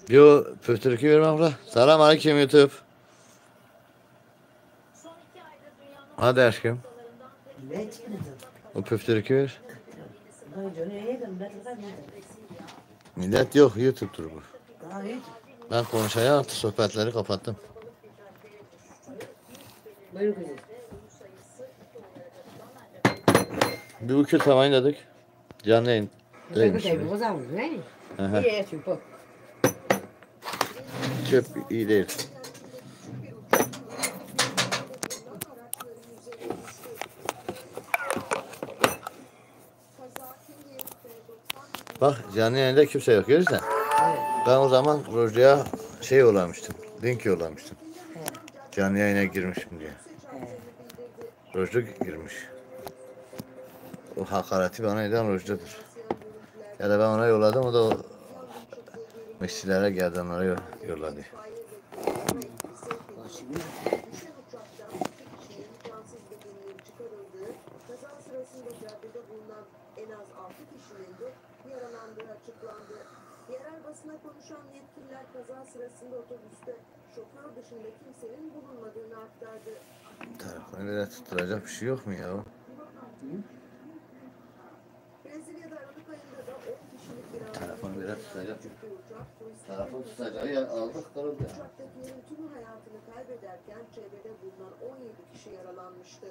Yo, püftürkü vermem la. Selam aleyküm YouTube. Hadi aşkım. Ne çıkmadın? O püftürkü ver. Böyle ne yedim ben de yedim. Millet yok, YouTube'dur bu. Daha iyi. Ben konuşayım artık, sohbetleri kapattım. Buyur kızım. Bir ukül tavayı dedik. Canlı yayın. Buyur kızım. O zaman ne? Aha. İyi etsin bu. Çöp iyi değil. Bak canlı yayında kimse yok görürsen. Evet. Ben o zaman Roja'ya şey yollamıştım. Link yollamıştım. Evet. Canlı yayına girmişim diye. Evet. Rojda girmiş. O hakareti bana eden Rojda'dır. Ya da ben ona yolladım, o da o meşrilere, gerdanlara yolladı. Yerel basına konuşan yetkililer kaza sırasında otobüste şoför dışında kimsenin bulunmadığını aktardı. Telefonu böyle tutturacak bir şey yok mu ya? Brezilya'da Aralık ayında da 10 kişilik bir Telefonu böyle tutacak. uçak turistler Telefon tutacağı yer aldık kırıldı. uçaktakilerin tümü hayatını kaybederken çevrede bulunan 17 kişi yaralanmıştı.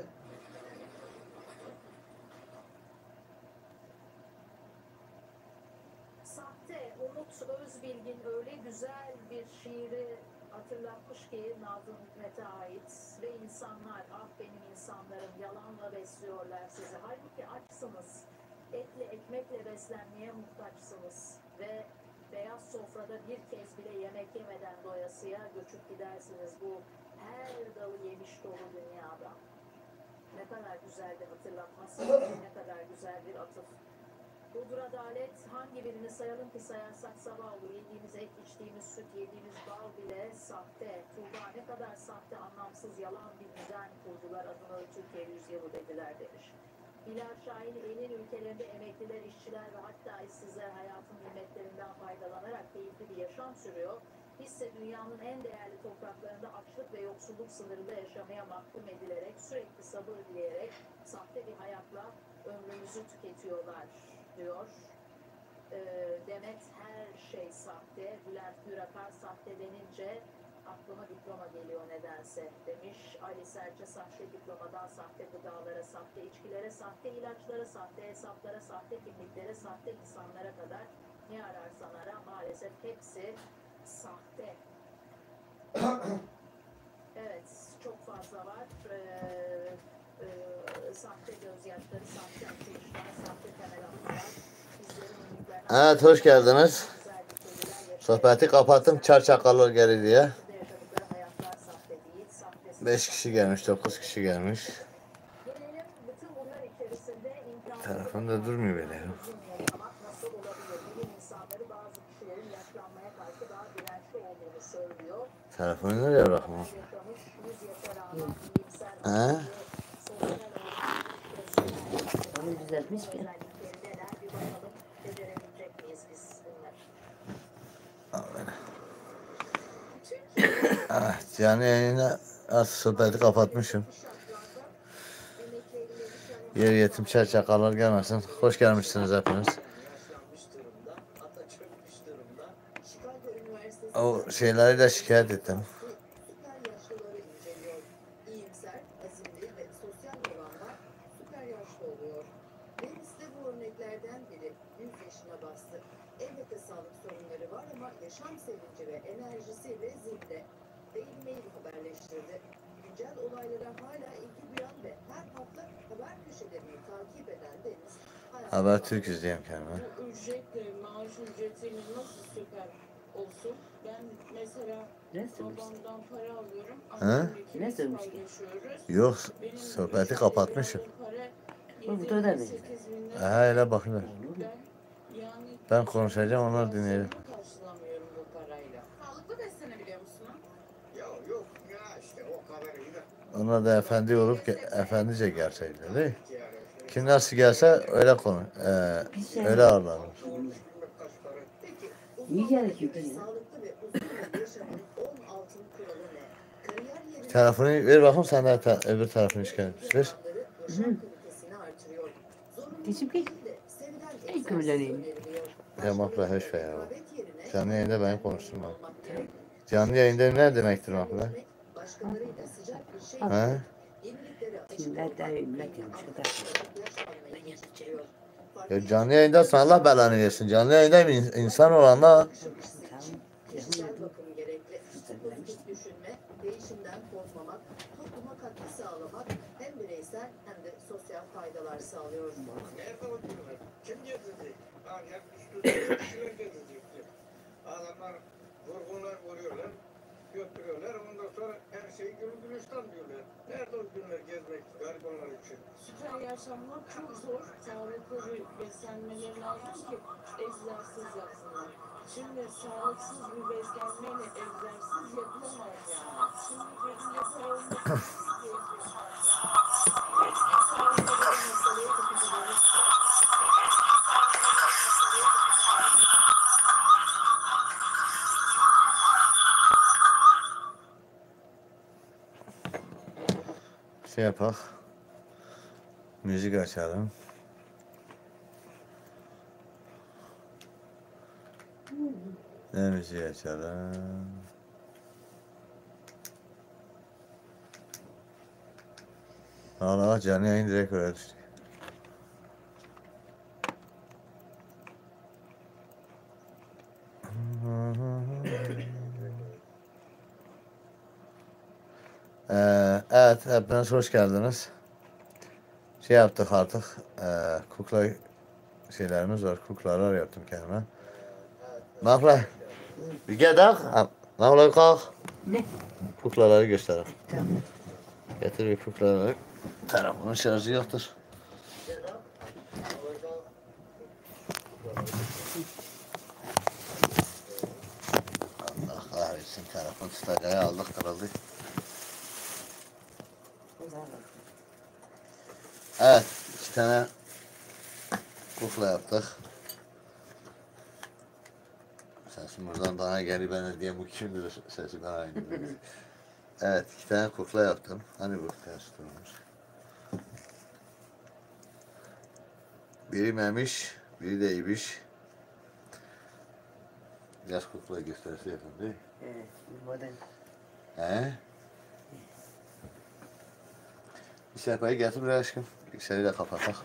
Sahte Umut Özbilgin öyle güzel bir şiiri hatırlatmış ki Nazım Hikmet'e ait ve insanlar, ah benim insanlarım yalanla besliyorlar sizi. Halbuki açsınız, etle ekmekle beslenmeye muhtaçsınız ve beyaz sofrada bir kez bile yemek yemeden doyasıya göçüp gidersiniz bu her dalı yemiş dolu dünyada. Ne kadar güzel bir hatırlatması, ne kadar güzel bir atıf. Budur adalet, hangi birini sayalım ki sayarsak sabah olur. Yediğimiz et, içtiğimiz süt, yediğimiz bal bile sahte. Tuğba ne kadar sahte, anlamsız, yalan bir düzen kurdular. Adına Türkiye yüzyılı dediler demiş. Bilal Şahin, elin ülkelerinde emekliler, işçiler ve hatta işsizler hayatın nimetlerinden faydalanarak keyifli bir yaşam sürüyor. Bizse dünyanın en değerli topraklarında açlık ve yoksulluk sınırında yaşamaya mahkum edilerek, sürekli sabır dileyerek sahte bir hayatla ömrümüzü tüketiyorlar diyor. Demet her şey sahte. Bülent Gürakar sahte denince aklıma diploma geliyor nedense demiş. Ali Serçe sahte diplomadan sahte gıdalara, sahte içkilere, sahte ilaçlara, sahte hesaplara, sahte kimliklere, sahte insanlara kadar ne ararsan ara maalesef hepsi sahte. Evet, çok fazla var. Sahte gözyaşları, sahte açılışlar, sahte temel atlar. Evet, hoş geldiniz. Sohbeti kapattım, çar çakallar geri diye. 5 kişi gelmiş, 9 kişi gelmiş. Telefon da durmuyor böyle ya. Telefonu nereye bırakmam? He? Onu düzeltmiş mi? Evet, canlı yayına sohbeti kapatmışım. Yer yetim çakallar gelmesin. Hoş gelmişsiniz hepiniz. O şeyleri de şikayet ettim. Elbette sağlık sorunları var ama yaşam sevinci ve enerjisiyle zinde. Daily Mail haberleştirdi. Güncel olaylara hala ilgi duyan ve her hafta haber köşelerini takip eden Deniz. Habertürk izleyeyim kendime. Bu ücretle, maaş ücretimiz nasıl süper olsun? Ben mesela Ne söylemiş? babamdan para alıyorum. He? Annemle Ne ikimiz söylemiş ki? paylaşıyoruz. Yok, Benim sohbeti üç kapatmışım. aylık aldığım Bu para da 7 bin, ne? 8 bin He, lira. öyle bakın. Ben konuşacağım, onlar dinleyelim. Karşılamıyorum bu parayla. Sağlıklı beslenebiliyor musun? Ya yok ya işte o kadarıyla. Onlar da efendi olup efendice gerçekten değil. Kim nasıl gelse öyle konu. Öyle ağırlanır. İyi gerekiyor Ve kızım. sağlıklı ve uzun ömürlü yaşamın 10 altın kuralı ne? Kariyer yerine Telefonu ver bakayım, sen de öbür tarafını çıkar. Ver. yaşam kalitesini artırıyor. Zorunlu Teşekkür değil de sevilen En egzersiz kömürleneyim. öneriliyor. Ya Mahla hoş ver ya. Rekabet yerine Canlı yayında ben konuştum olmak bak. gerek. Canlı yayında ne demektir Mahla? Başkalarıyla sıcak bir şey He? yeniliklere açık Şimdi olmak, de millet yeni yapmış, o da. aktiviteler yaş almayı geçiriyor. Ya canlı yayındasın, Allah belanı versin. Canlı yayında insan olanlar Kişisel bakım gerekli. Pozitif düşünme, değişimden korkmamak, topluma katkı sağlamak hem bireysel hem de sosyal faydalar sağlıyor. Nerede oturuyorlar? Kim gezecek? Ancak üstünde kişiler gezecektir. Adamlar vurgunlar vuruyorlar, götürüyorlar. Ondan sonra her şeyi gülistan diyorlar. Nerede o günler gezmek garibanlar için? Süper yaşamlar çok zor. Sağlıklı bir beslenmeleri lazım ki egzersiz yapsınlar. Şimdi sağlıksız bir beslenmeyle egzersiz yapılamaz yani. Şimdi cebinde para olması şey yapak. Müzik açalım. Ne müziği açalım? Allah canlı yayın direkt oraya düştü. Evet, hepiniz hoş geldiniz. Şey yaptık artık, kukla şeylerimiz var, kuklalar yaptım kendime. Mahla, bir gel daha, Mahla kalk. Ne? Kuklaları gösterelim. Tamam. Getir bir kuklaları. Telefonun şarjı yoktur. Allah kahretsin, telefon tutacağı aldık kırıldı. Evet, 2 tane kukla yaptık. Sesim buradan bana geliyor, ben de diyeyim bu kimdir, sesi bana indi. Evet, 2 tane kukla yaptım. Hani bu ters durmuş. Biri memiş, biri de ibiş. Biraz kukla gösterisi yapın değil mi? Evet, buradan. He? Bir sehpayı getir buraya aşkım. Yükseli de kapatak.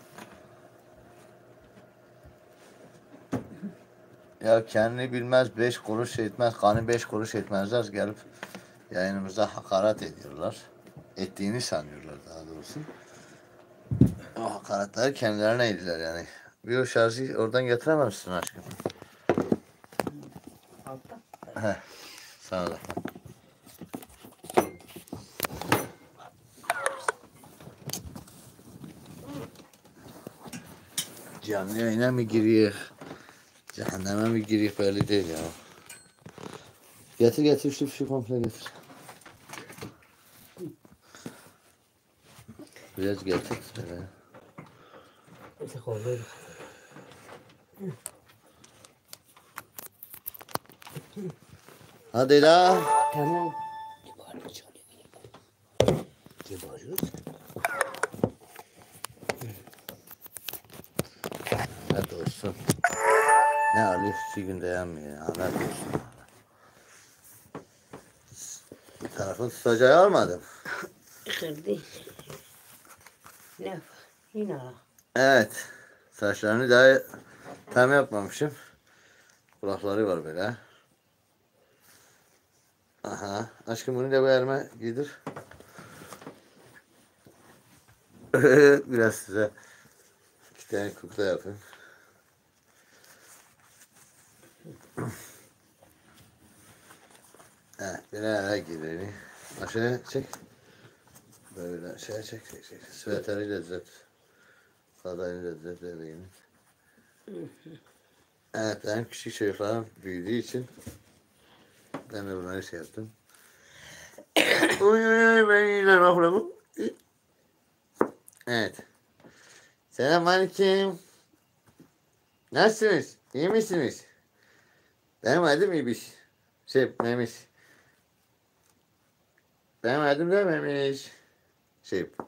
Ya kendini bilmez, 5 kuruş etmez, kanı 5 kuruş etmezler gelip yayınımıza hakaret ediyorlar. Ettiğini sanıyorlar daha doğrusu. O hakaretleri kendilerine ediler yani. Bir o şarjı oradan getirememişsin aşkım. Altta. Heh, sana da. Canlı yayına mı giriyor? Cehenneme mi giriyor belli değil ya. Getir getir şu komple getir. Biraz getir. Şöyle. İşte koyduk. Hadi la. Tamam. Hadi olsun. Ne alıyor şu günde yanmıyor. Hadi olsun. Bir tarafın tutacağı almadım. Kırdı. Ne yapar? Yine al. Evet. Saçlarını daha tam yapmamışım. Kulakları var böyle. Aha. Aşkım bunu da bu elime giydir. Biraz size 2 tane kukla yapayım. Evet, bir ara gidelim. Aşağıya çek. Böyle aşağıya çek. Süveteriyle düzelt. Kadayını düzelt bebeğini. Evet, benim küçük çocuklarım büyüdüğü için ben de bunları şey yaptım. Oy ben iyiler mahvolum. Evet. Selamünaleyküm. Nasılsınız? İyi misiniz? Benim adım İbiş. Memiş. Benim adım da Memiş.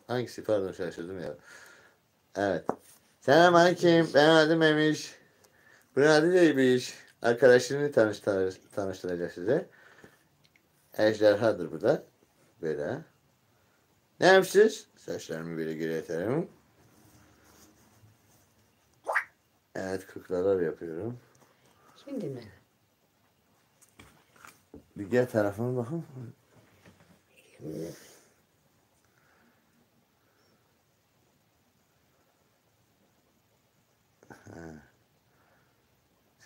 Hangisi? Pardon, şaşırdım ya. Evet. Selamünaleyküm. Benim adım Memiş. Bunun adı da İbiş. Arkadaşını tanıştıracak size. Ejderhadır bu da. Böyle. Ne yapıyorsunuz? Saçlarımı böyle geri atarım. Evet, kuklalar yapıyorum. Şimdi mi? Bir gel tarafıma bakın. Şimdi.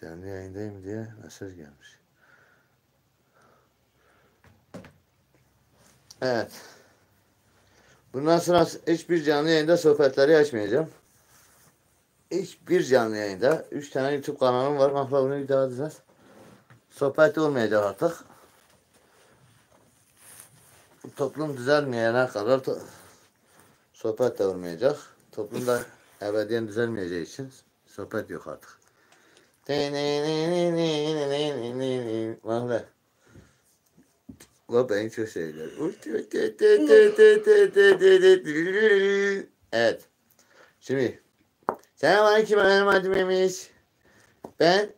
Canlı yayındayım diye mesaj gelmiş. Evet. Bundan sonra hiçbir canlı yayında sohbetleri açmayacağım. Hiçbir canlı yayında. 3 tane YouTube kanalım var. Mahva bunu bir daha atacağız. Sohbet olmayacak artık. Toplum düzelmeyene kadar sohbet de olmayacak. Toplum da ebediyen düzelmeyeceği için sohbet yok artık. Mahve. Bu beni çok seviyor. Evet. Şimdi. Selamünaleyküm, benim adım Memiş. Ben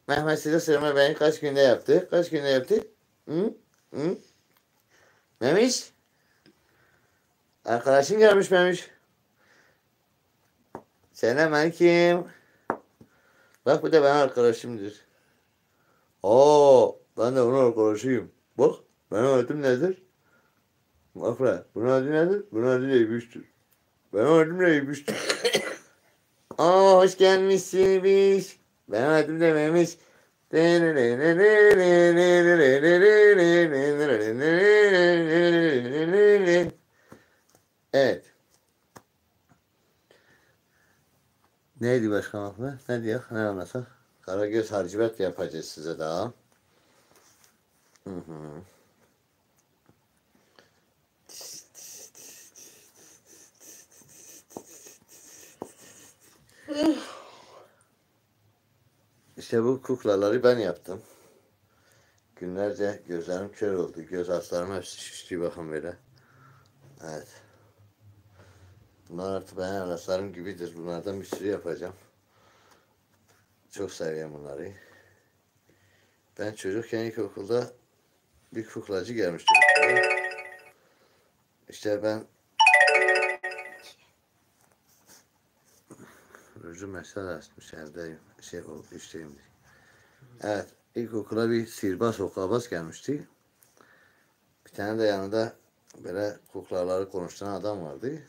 Mehmet size sırma beni kaç günde yaptı? Kaç günde yaptı? Hı? Hı? Memiş. Arkadaşın gelmiş Memiş. Selamünaleyküm. Bak, bu da benim arkadaşımdır. Ben de onun arkadaşıyım. Bak, benim adım nedir? Bak lan, bunun adı nedir? Bunun adı da İbiş'tir. Benim adım da İbiş'tir. Hoş gelmişsin İbiş. Benim adım da Memiş. Evet. Neydi başka lafı? Ne diyor? Ne anlatsak? Karagöz harcibet yapacağız size daha. Hı hı. İşte bu kuklaları ben yaptım. Günlerce gözlerim kör oldu. Göz altlarım hepsi şişti, bakın böyle. Evet. Bunlar artık benim evlatlarım gibidir. Bunlardan bir sürü yapacağım. Çok seviyorum bunları. Ben çocukken ilkokulda bir kuklacı gelmişti. İşte ben Rucu mesaj açmış, evdeyim. İşteyim. Evet. İlkokula bir sihirbaz, hokkabaz gelmişti. Bir tane de yanında böyle kuklaları konuşturan adam vardı.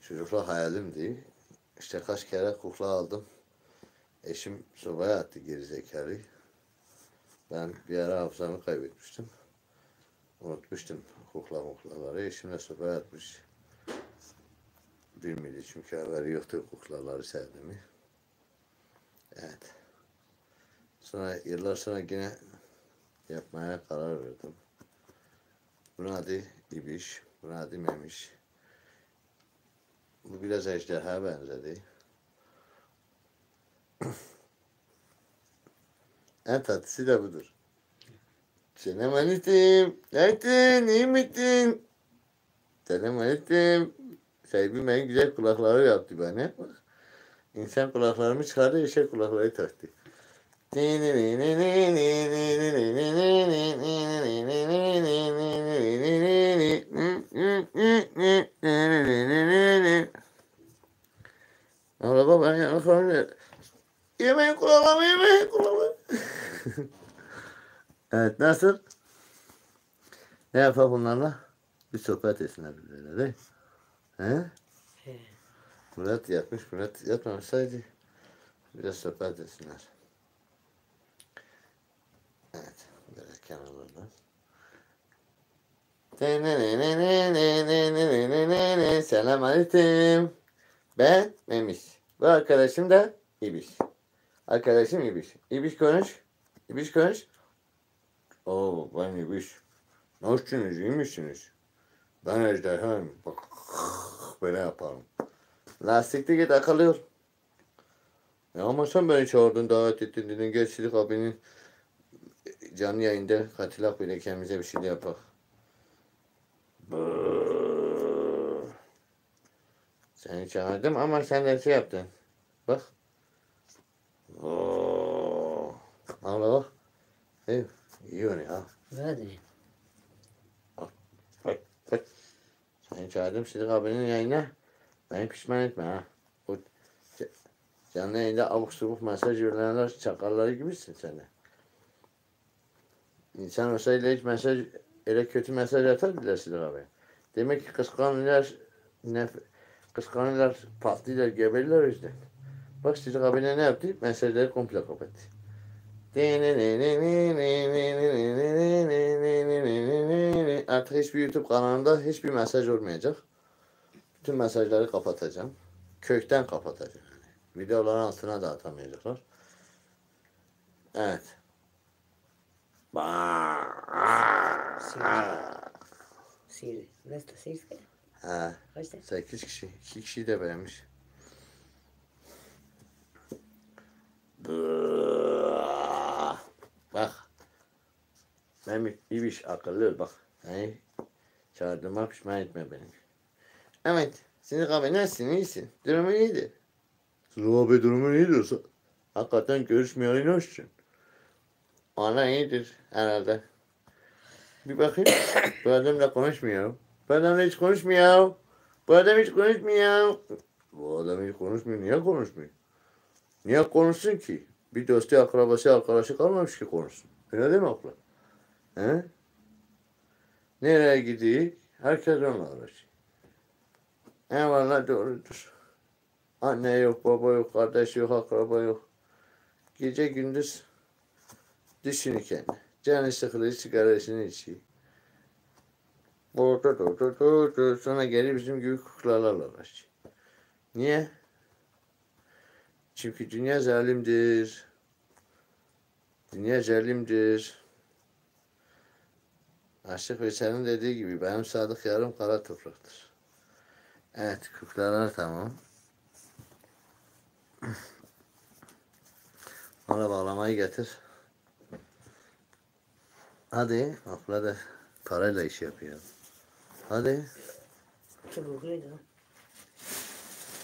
Çocuklar hayalimdi. İşte kaç kere kukla aldım. Eşim sobaya attı, gerizekalı. Ben bir ara hafızamı kaybetmiştim. Unutmuştum kuklaları. Eşim de sobaya atmış. Bilmedi çünkü haberi yoktu kuklaları sevdiğimi. Evet. Sonra yıllar sonra yine yapmaya karar verdim. Bunun adı İbiş, bunun adı Memiş. Bu biraz ejderha benzedi. En tatlısı da budur. Selamünaleyküm. Nasılsın? İyi misin? Selamünaleyküm. Sahibim en güzel kulakları yaptı bana. Bak. İnsan kulaklarımı çıkardı, eşek kulakları taktı. Allah baba, yanaklarını yemeyin kulağımı, yemeyin kulağımı. Evet, nasıl? Ne yapalım bunlarla? Bir sohbet etsinler birbirlerine, değil mi? He? Murat yatmış, Murat yatmamışsaydı biraz sohbet etsinler. Evet, böyle kenarlardan. Selamünaleyküm. Ben Memiş. Bu arkadaşım da İbiş. Arkadaşım İbiş. İbiş konuş. İbiş konuş. Ben İbiş. Nasılsınız, iyi misiniz? Ben ejderhayım. Bak, böyle yaparım. Lastikte git, akılıyor. Ama sen beni çağırdın, davet ettin, dedin gel Sıdık abinin canlı yayında katılak böyle kendimize bir şey de yapak. Seni çağırdım ama sen de şey yaptın. Bak. Oo. Al bak. Hey, yiyor ya. Verdi. Bak, bak. Seni çağırdım Sıdık abinin yayına. Beni pişman etme ha. Bu canlı yayında abuk subuk mesaj yollayanlar çakalları gibisin sen de. İnsan olsaydı hiç mesaj, öyle kötü mesaj atardılar Sıdık abi. Demek ki kıskanırlar, patlıyorlar, geberiler o yüzden. Bak Sıdık abine ne yaptı? Mesajları komple kapattı. Artık hiçbir YouTube kanalında hiçbir mesaj olmayacak. Bütün mesajları kapatacağım. Kökten kapatacağım. Yani. Videoların altına da atamayacaklar. Evet. Siri. Nasıl da Siri? Ha, Kaçta? 8 kişi. 2 kişi de beğenmiş. Bak. Ben iyi iş akıllı ol bak. Yani çağırdığıma pişman etme beni. Evet. Sıdık abi nasılsın? İyisin. Durumun iyidir. Sıdık abi durumun iyidir. Hakikaten görüşmeyeli hoşsun. Ana iyidir herhalde. Bir bakayım. Bu adam da konuşmuyor. Bu adam hiç konuşmuyor. Bu adam hiç konuşmuyor. Bu adam hiç konuşmuyor. Niye konuşmuyor? Niye konuşsun ki? Bir dostu, akrabası, arkadaşı kalmamış ki konuşsun. Öyle değil mi aklı? He? Nereye gidiyor? Herkes onunla uğraşıyor. Eyvallah doğrudur. Anne yok, baba yok, kardeş yok, akraba yok. Gece gündüz düşünü kendi. Canı sıkılıyor, sigarasını içiyor. Sonra geri bizim gibi kuklalarla uğraşıyor. Niye? Çünkü dünya zalimdir. Dünya zalimdir. Aşık Veysel'in dediği gibi benim sadık yarım kara topraktır. Evet, kuklalar tamam. Ona bağlamayı getir. Hadi, abla da parayla iş yapıyor. Hadi, Çubukluydu.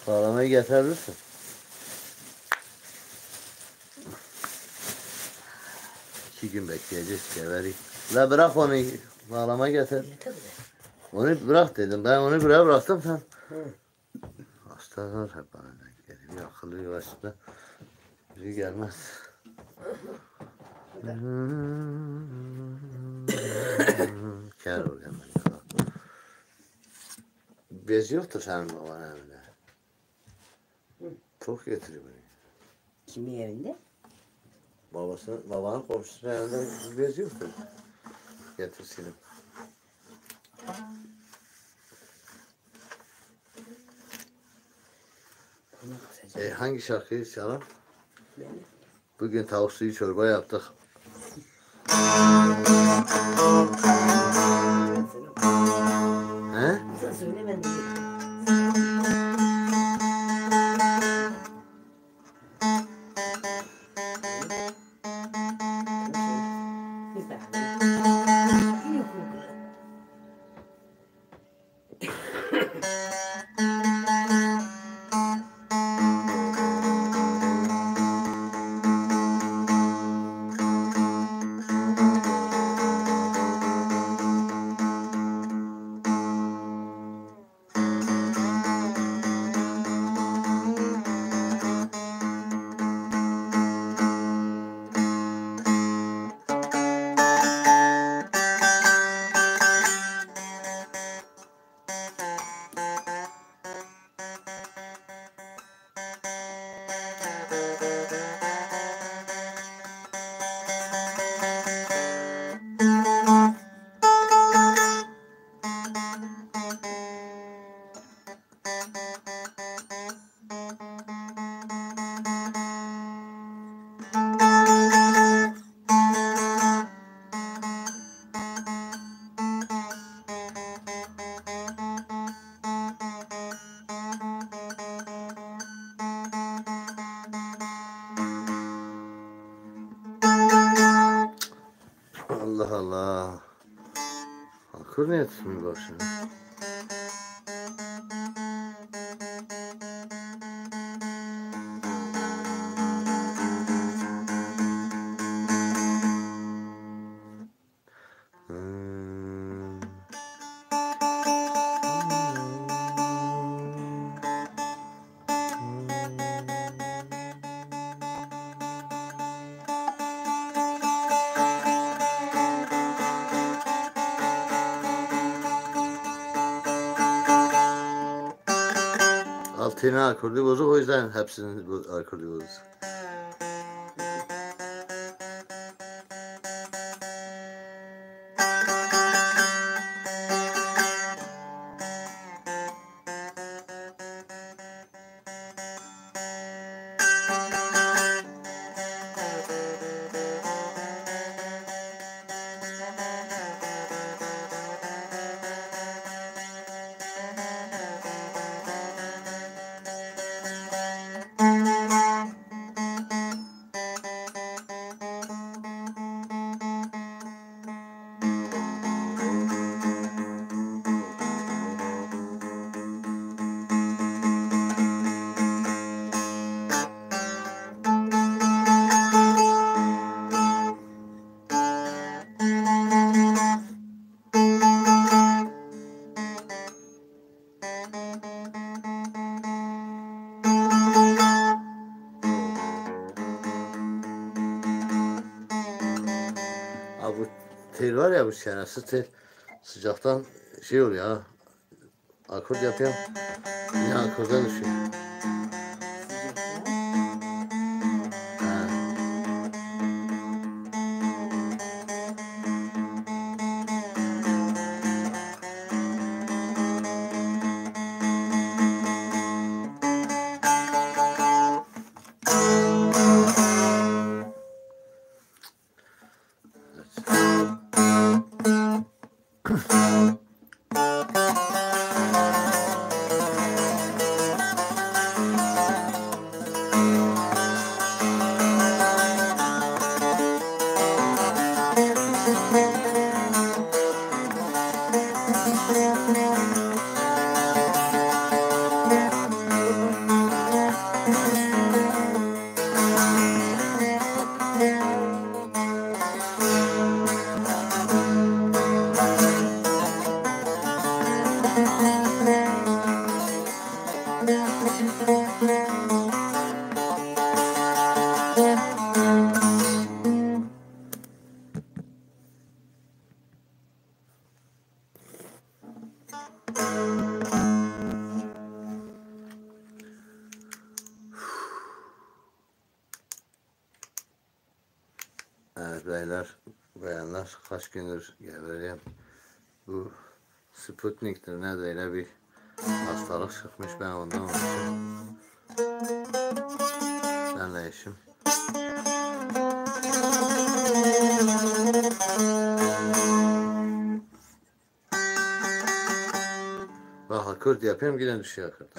bağlamayı getirebilirsin. İki gün bekleyeceğiz, geveri. La bırak onu, bağlama getir. Yeter de. Onu bırak dedim, ben onu buraya bıraktım sen. Hı. Hastalar hep bana denk geliyor. Bir akıllı yuvasında biri gelmez. Kâr ol hemen. Bez yoktur senin babanın evinde. Çok getiriyor beni. Kimin evinde? Babanın komşusunun evinde bez yoktur. Getirsin. Bunu kısacağım. Hangi şarkıyı çalalım? Benim. Bugün tavuk suyu çorba yaptık. He? Sen söyle ben de. Bir tane. İyi kokulu. Allah Allah. Akır niye tutmuyor bak şimdi. Altına akordu bozuk, o yüzden hepsinin akordu bozuk. Bu tel var ya, bu çenesi tel sıcaktan şey oluyor ha. Akord yapıyorum. Yine akorda düşüyor. Ha. Evet beyler, bayanlar, kaç gündür gebereyim. Bu Sputnik'tir ne böyle bir hastalık çıkmış, ben ondan olmuşum. Senle eşim. Bak akort yapıyorum, yine düşüyor akort.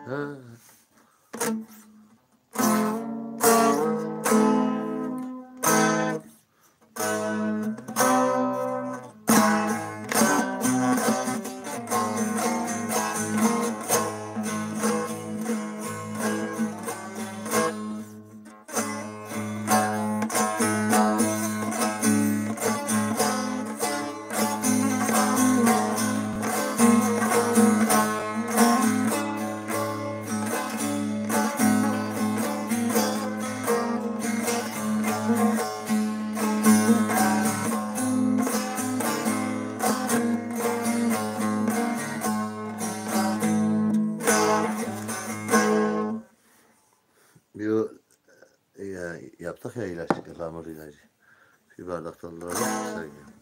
Ha. Yaptık ya ilaç, ıhlamur ilacı. Bir bardak dolduralım, sevgilim.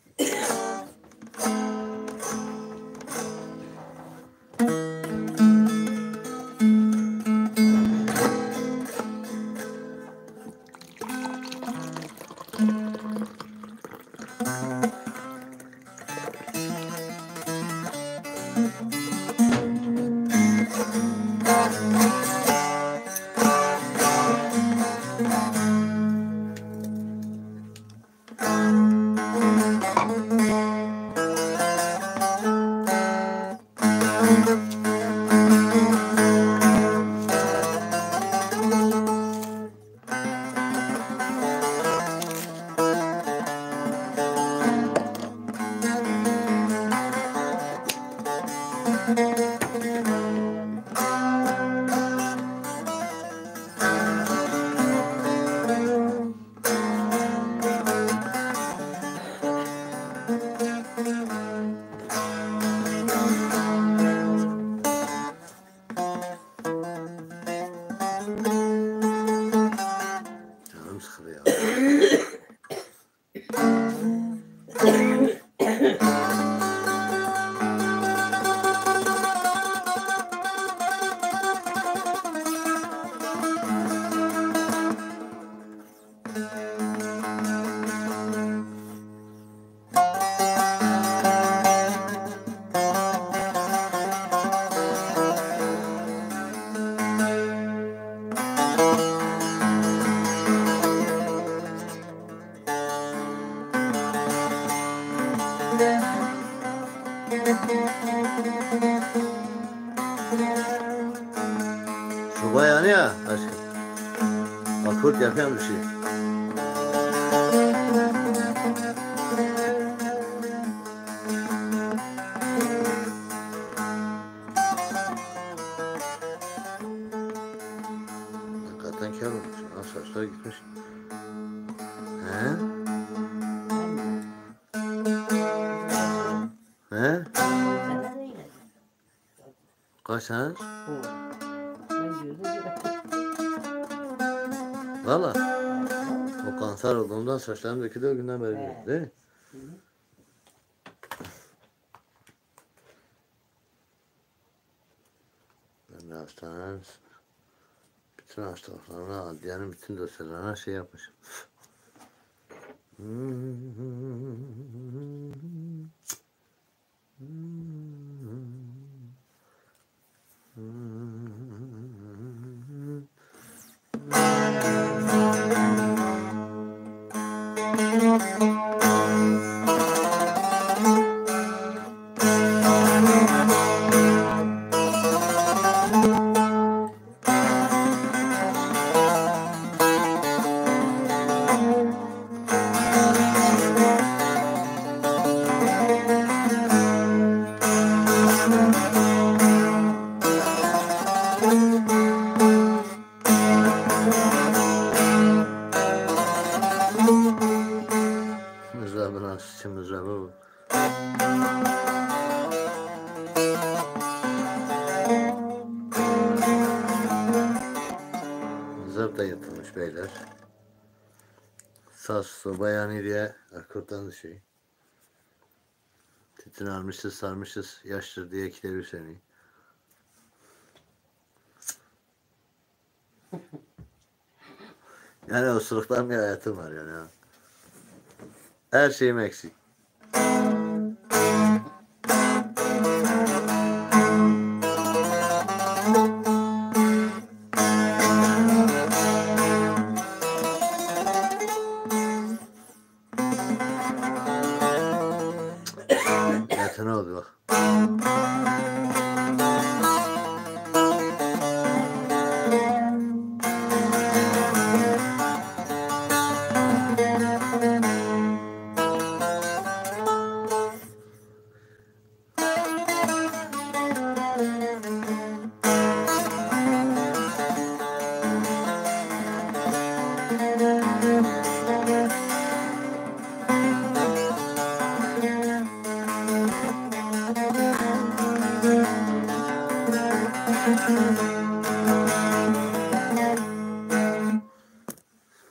Canım sıkılıyor. Soba yanıyor ya aşkım. Akurt yapıyorum bir şey. Hakikaten kâr olmuş. Saçlar gitmiş. He? He? Sana da yine. Kaç sene? Ben diyordum ki Valla. O kanser olduğundan saçlarım döküldü o günden beri Evet. değil mi? Ben de hastanenin bütün hastalıklarına, adliyenin bütün dosyalarına şey yapmışım. Mızrabı nasıl için mızrabı bu? Mızrap da yapılmış beyler. Saz soba yani diye akorttan şey. Tütün almışız sarmışız yaştır diye kilevi seni. Yani osuruktan bir hayatım var yani. Ha. Her şeyim eksik. Yeter ne oldu bak.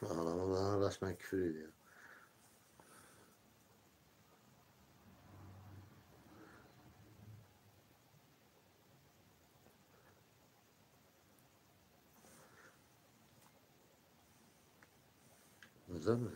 Ağlama bana resmen küfür ediyor. Güzel mi?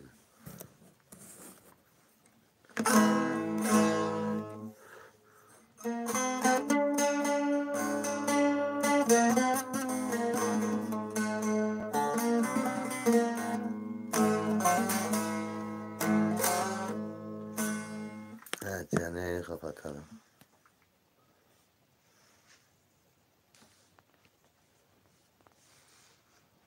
Evet yani kapatalım.